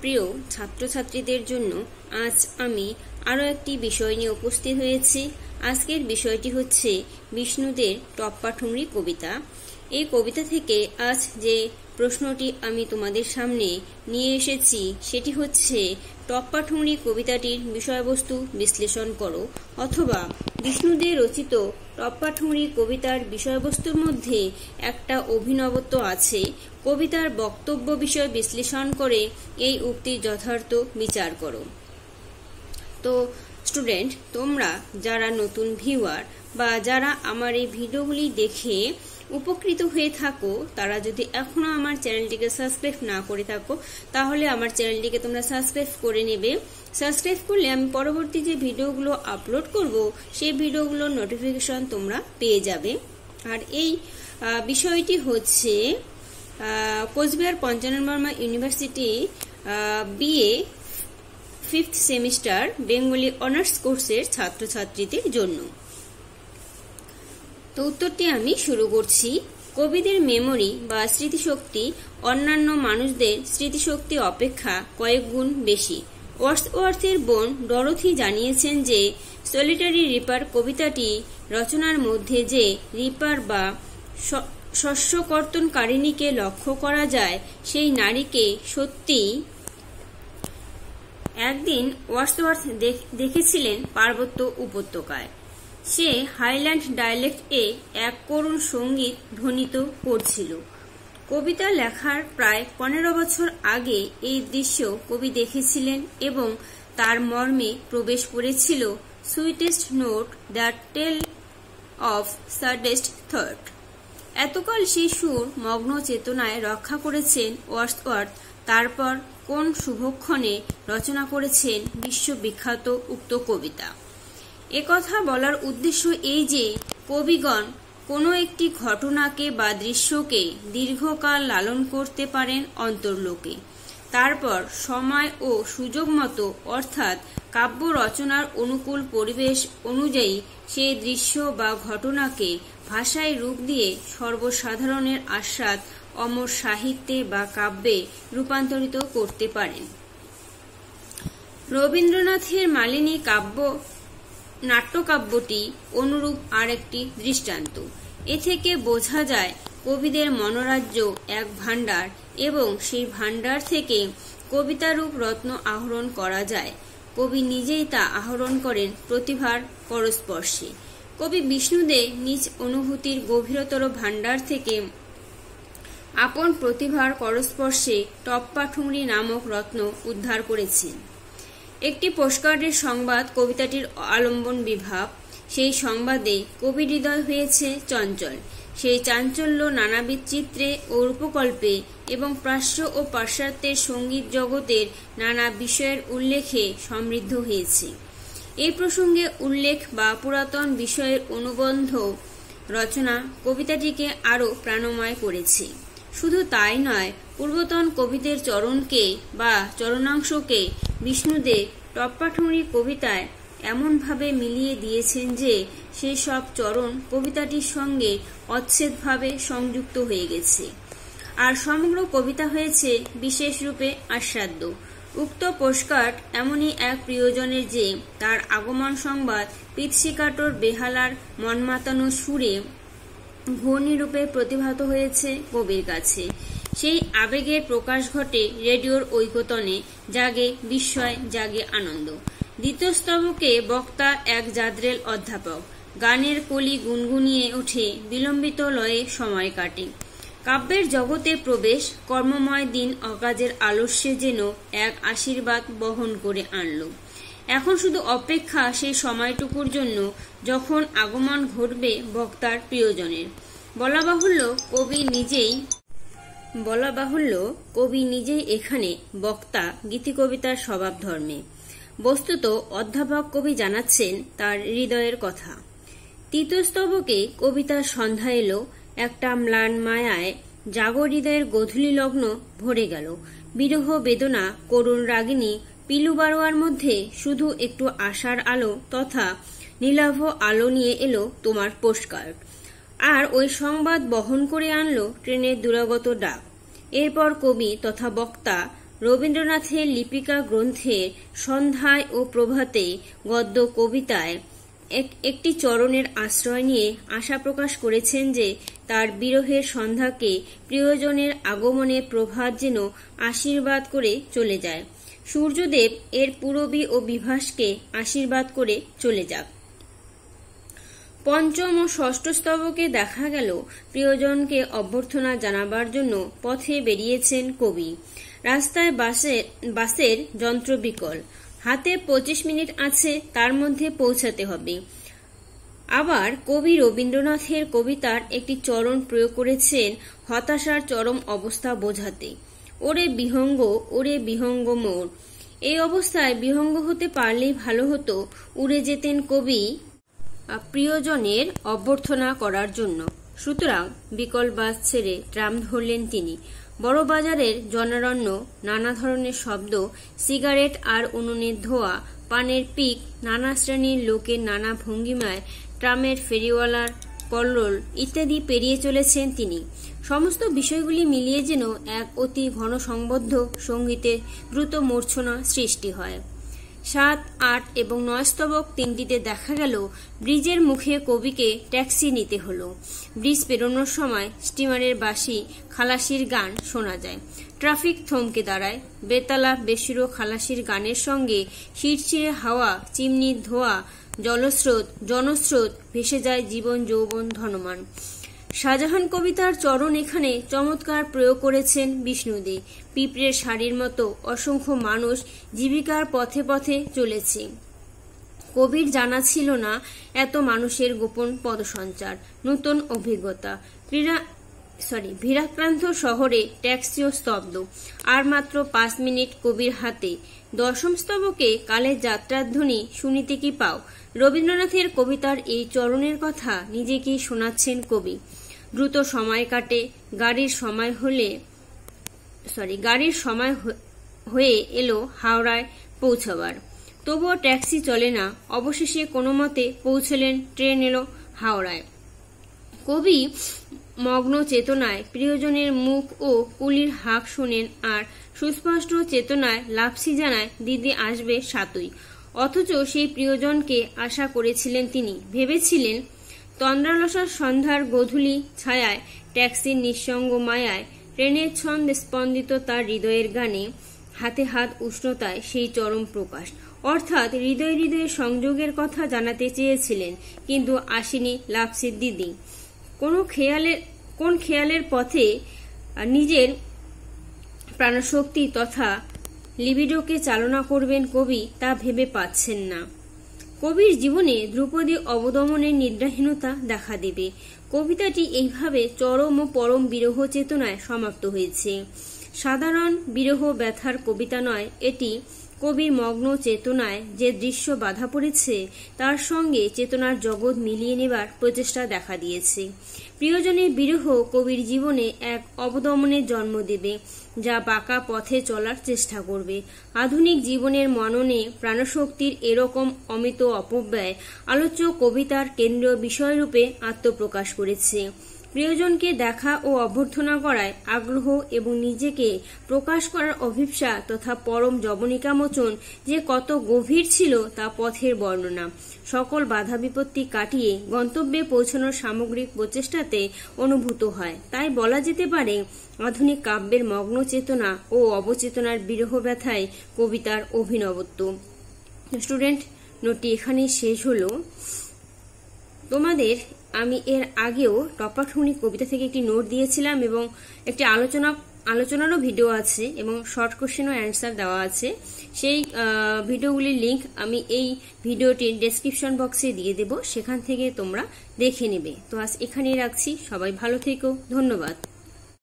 প্রিয় ছাত্রছাত্রীদের জন্য আজ আমি আরো একটি বিষয় নিয়ে উপস্থিত হয়েছি। আজকের বিষয়টি হচ্ছে বিষ্ণুদের টপ্পা ঠুমরি কবিতা। এই কবিতা থেকে আজ যে প্রশ্নটি আমি তোমাদের সামনে নিয়ে এসেছি সেটি হচ্ছে টপ্পা ঠুমরি কবিতাটির বিষয়বস্তু বিশ্লেষণ করো, অথবা বিষ্ণুদের রচিত টপ্পা ঠুমরি কবিতার বিষয়বস্তুর মধ্যে একটা অভিনবত্ব আছে। কবিতার বক্তব্য বিষয় বিশ্লেষণ করে এই উক্তির যথার্থ বিচার করো। তো স্টুডেন্ট, তোমরা যারা নতুন ভিউয়ার বা যারা আমার এই ভিডিওগুলি দেখে উপকৃত হয়ে থাকো, তারা যদি এখনো আমার চ্যানেলটিকে সাবস্ক্রাইব না করে থাকো তাহলে আমার চ্যানেলটিকে তোমরা সাবস্ক্রাইব করে নেবে। সাবস্ক্রাইব করলে আমি পরবর্তী যে ভিডিওগুলো আপলোড করব সেই ভিডিওগুলোর নোটিফিকেশন তোমরা পেয়ে যাবে। আর এই বিষয়টি হচ্ছে Cooch Behar Panchanan Barma university BA 5th semester Bengali honours কোর্সের ছাত্রছাত্রীদের জন্য। তো উত্তরটি আমি শুরু করছি। কবিদের মেমোরি বা স্মৃতিশক্তি অন্যান্য মানুষদের স্মৃতিশক্তি অপেক্ষা কয়েক গুণ বেশি। ওয়ার্ডসওয়ার্থের বোন ডরোথি জানিয়েছেন যে সলিটারি রিপার কবিতাটি রচনার মধ্যে যে রিপার বা শস্যকর্তনকারিণীকে লক্ষ্য করা যায় সেই নারীকে সত্যি একদিন ওয়ার্ডসওয়ার্থ দেখেছিলেন পার্বত্য উপত্যকায়। সে হাইল্যান্ড ডায়ালেক্ট এ এক করুণ সঙ্গীত ধ্বনিত করছিল। কবিতা লেখার প্রায় 15 বছর আগে এই দৃশ্য কবি দেখেছিলেন এবং তার মর্মে প্রবেশ করেছিল sweetest note that tell of saddest thought. এতকাল সেই সুর মগ্ন চেতনায় রক্ষা করেছেন ওয়ার্ডসওয়ার্থ। তারপর কোন শুভক্ষণে রচনা করেছেন বিশ্ববিখ্যাত উক্ত কবিতা। একথা বলার উদ্দেশ্য এই যে কবিগণ কোনো একটি ঘটনাকে বা দৃশ্যকে দীর্ঘকাল লালন করতে পারেন অন্তর্লোকে। তারপর সময় ও সুযোগ মতো অর্থাৎ কাব্য রচনার অনুকূল পরিবেশ অনুযায়ী সেই দৃশ্য বা ঘটনাকে ভাষায় রূপ দিয়ে সর্বসাধারণের আস্বাদ অমর সাহিত্যে বা কাব্যে রূপান্তরিত করতে পারেন। রবীন্দ্রনাথের মালিনী নাট্যকাব্যটি অনুরূপ আরেকটি দৃষ্টান্ত। এ থেকে বোঝা যায় কবিদের মনোরাজ্য এক ভাণ্ডার এবং সেই ভাণ্ডার থেকে কবিতারূপ রত্ন আহরণ করা যায়। কবি নিজেই তা আহরণ করেন প্রতিভার করস্পর্শে। কবি বিষ্ণুদে নিজ অনুভূতির গভীরতর ভাণ্ডার থেকে আপন প্রতিভার করস্পর্শে টপ্পা ঠুমরি নামক রত্ন উদ্ধার করেছেন। একটি পোস্টকার্ডের সংবাদ কবিতাটির আলম্বন বিভাব। সেই সংবাদে কবি হৃদয় হয়েছে চঞ্চল। সেই চাঞ্চল্য নানাবিধ চিত্রে ও রূপকল্পে এবং প্রাচ্য ও পাশ্চাত্যের সঙ্গীত জগতের নানা বিষয়ের উল্লেখে সমৃদ্ধ হয়েছে। এই প্রসঙ্গে উল্লেখ বা পুরাতন বিষয়ের অনুবন্ধ রচনা কবিতাটিকে আরও প্রাণময় করেছে। শুধু তাই নয়, পূর্বতন কবিদের চরণকে বা চরণাংশকে বিষ্ণুদে টপ্পা ঠুমরি কবিতায় এমনভাবে মিলিয়ে দিয়েছেন যে সেই সব চরণ কবিতাটির সঙ্গে অচ্ছেদভাবে সংযুক্ত হয়ে গেছে, আর সমগ্র কবিতা হয়েছে বিশেষ রূপে আস্বাদ্য। উক্ত পোস্টকার্ড এমনই এক প্রিয়জনের যে তার আগমন সংবাদ পিতশিকাটোর বেহালার মনমাতানো সুরে ঘূর্ণিরূপে প্রতিভাত হয়েছে কবির কাছে। সেই আবেগের প্রকাশ ঘটে রেডিওর ঐকতনে, জাগে বিস্ময়, জাগে আনন্দ। দ্বিতীয় স্তবকে বক্তা এক জাদ্রেল অধ্যাপক। গানের কলি গুনগুনিয়ে ওঠে, বিলম্বিত লয়ে সময় কাটে। কাব্যের জগতে প্রবেশ কর্মময় দিন অকাজের আলস্যে যেন এক আশীর্বাদ বহন করে আনল। এখন শুধু অপেক্ষা সেই সময়টুকুর জন্য যখন আগমন ঘটবে বক্তার প্রিয়জনের। বলা বাহুল্য কবি নিজেই এখানে বক্তা গীতিকবিতার স্বভাব ধর্মে। বস্তুত অধ্যাপক কবি জানাচ্ছেন তার হৃদয়ের কথা। তৃতীয় স্তবকে কবিতার সন্ধ্যা এলো, একটা ম্লান মায়ায় জাগর হৃদয়ের গধূলি লগ্ন ভরে গেল। বিরহ বেদনা করুণ রাগিনী পিলু বারোয়ার মধ্যে শুধু একটু আশার আলো তথা নীলাভ আলো নিয়ে এলো তোমার পোস্টকার্ড, আর ওই সংবাদ বহন করে আনলো ট্রেনের দুরাগত ডাক। এরপর কবি তথা বক্তা রবীন্দ্রনাথের লিপিকা গ্রন্থের সন্ধ্যায় ও প্রভাতে গদ্য কবিতায় একটি চরণের আশ্রয় নিয়ে আশা প্রকাশ করেছেন যে তার বিরহের সন্ধ্যাকে প্রিয়জনের আগমনে প্রভাত যেন আশীর্বাদ করে চলে যায়। সূর্যদেব এর পূরবী ও বিভাসকে আশীর্বাদ করে চলে যাক। পঞ্চম ও ষষ্ঠ স্তবকে দেখা গেল প্রিয়জনকে অভ্যর্থনা জানাবার জন্য পথে বেরিয়েছেন কবি। রাস্তায় বাসের যন্ত্রবিকল, হাতে 25 মিনিট আছে, তার মধ্যে পৌঁছাতে হবে। আবার কবি রবীন্দ্রনাথের কবিতার একটি চরণ প্রয়োগ করেছেন হতাশার চরম অবস্থা বোঝাতে। ওরে বিহঙ্গ মোর। এই অবস্থায় বিহঙ্গ হতে পারলেই ভালো হতো, উড়ে যেতেন কবি প্রিয়জনের অভ্যর্থনা করার জন্য। সুতরাং বিকল বাস ছেড়ে ট্রাম ধরলেন তিনি। বড়বাজারের জনারণ্য, নানা ধরনের শব্দ, সিগারেট আর উনুনের ধোয়া, পানের পিক, নানা শ্রেণীর লোকের নানা ভঙ্গিমায়, ট্রামের ফেরিওয়ালার কল্লোল ইত্যাদি পেরিয়ে চলেছেন তিনি। সমস্ত বিষয়গুলি মিলিয়ে যেন এক অতি ঘনসংবদ্ধ সঙ্গীতের দ্রুত মূর্ছনা সৃষ্টি হয়। 7, 8 এবং 9 স্তবক তিনটিতে দেখা গেল ব্রিজের মুখে কবিকে ট্যাক্সি নিতে হলো। ব্রিজ পেরোনোর সময় স্টিমারের বাঁশি খালাসির গান শোনা যায়। ট্রাফিক থমকে দাঁড়ায়। বেতালা বেসুরো খালাসির গানের সঙ্গে শিরশিরে হাওয়া, চিমনির ধোয়া, জনস্রোত ভেসে যায় জীবন যৌবন ধনমান। শাহজাহান কবিতার চরণ এখানে চমৎকার প্রয়োগ করেছেন বিষ্ণুদী। পিঁপড়ের শাড়ির মতো অসংখ্য মানুষ জীবিকার পথে পথে চলেছে। কবির জানা ছিল না এত মানুষের গোপন পদসঞ্চার, নতুন অভিজ্ঞতা। ভিড়াক্রান্ত শহরে ট্যাক্সিও স্তব্ধ। আর মাত্র 5 মিনিট কবির হাতে। 10ম স্তবকে কালের যাত্রার ধ্বনি শুনিতে কি পাও। রবীন্দ্রনাথের কবিতার এই চরণের কথা নিজেকেই শোনাচ্ছেন কবি। দ্রুত সময় কাটে, গাড়ির সময় হয়ে এলো হাওড়ায় পৌঁছাবার। তবুও ট্যাক্সি চলে না। অবশেষে কোনো মতে পৌঁছলেন, ট্রেন এলো হাওড়ায়। কবি মগ্ন চেতনায় প্রিয়জনের মুখ ও কুলির হাঁক শোনেন, আর সুস্পষ্ট চেতনায় লাপসি জানায় দিদি আসবে 7ই। অথচ সেই প্রিয়জনকে আশা করেছিলেন তিনি। ভেবেছিলেন তন্দ্রালসার সন্ধ্যার গোধূলি ছায়ায়, ট্যাক্সির নিঃসঙ্গ মায়ায়, ট্রেনের ছন্দে স্পন্দিত তার হৃদয়ের গানে, হাতে হাত উষ্ণতায় সেই চরম প্রকাশ। অর্থাৎ হৃদয়ে সংযোগের কথা জানাতে চেয়েছিলেন, কিন্তু আসেনি লাপসির দিদি। কোন খেয়ালের পথে নিজের প্রাণশক্তি তথা লিবিডোকে চালনা করবেন কবি, তা ভেবে পাচ্ছেন না। কবির জীবনে ধ্রুপদী অবদমনের নিদ্রাহীনতা দেখা দেবে। কবিতাটি এইভাবে চরম ও পরম বিরহ চেতনায় সমাপ্ত হয়েছে। সাধারণ বিরহ ব্যথার কবিতা নয় এটি। কবির মগ্ন চেতনায় যে দৃশ্য বাধা পড়েছে, তার সঙ্গে চেতনার জগৎ মিলিয়ে নেবার প্রচেষ্টা দেখা দিয়েছে। প্রিয়জনের বিরহ কবির জীবনে এক অবদমনের জন্ম দেবে, যা বাঁকা পথে চলার চেষ্টা করবে। আধুনিক জীবনের মননে প্রাণশক্তির এরকম অমিত অপব্যয় আলোচ্য কবিতার কেন্দ্রীয় বিষয়রূপে আত্মপ্রকাশ করেছে। প্রিয়জনকে দেখা ও অভ্যর্থনা করায় আগ্রহ এবং নিজেকে প্রকাশ করার অভিপ্সা তথা পরম যবনিকামোচন যে কত গভীর ছিল, তা পথের বর্ণনা। সকল বাধা বিপত্তি কাটিয়ে গন্তব্যে পৌঁছানোর সামগ্রিক প্রচেষ্টাতে অনুভূত হয়। তাই বলা যেতে পারে আধুনিক কাব্যের মগ্ন চেতনা ও অবচেতনার বিরহ ব্যথায় কবিতার অভিনবত্ব। স্টুডেন্ট, নোটটি এখানেই শেষ হলো। তোমাদের আমি এর আগেও টপাঠুনি কবিতা থেকে একটি নোট দিয়েছিলাম এবং একটি আলোচনারও ভিডিও আছে এবং শর্ট কোশ্চেন ও অ্যান্সার দেওয়া আছে। সেই ভিডিওগুলির লিংক আমি এই ভিডিওটির ডেসক্রিপশন বক্সে দিয়ে দেব, সেখান থেকে তোমরা দেখে নেবে। তো আজ এখানেই রাখছি। সবাই ভালো থেকো। ধন্যবাদ।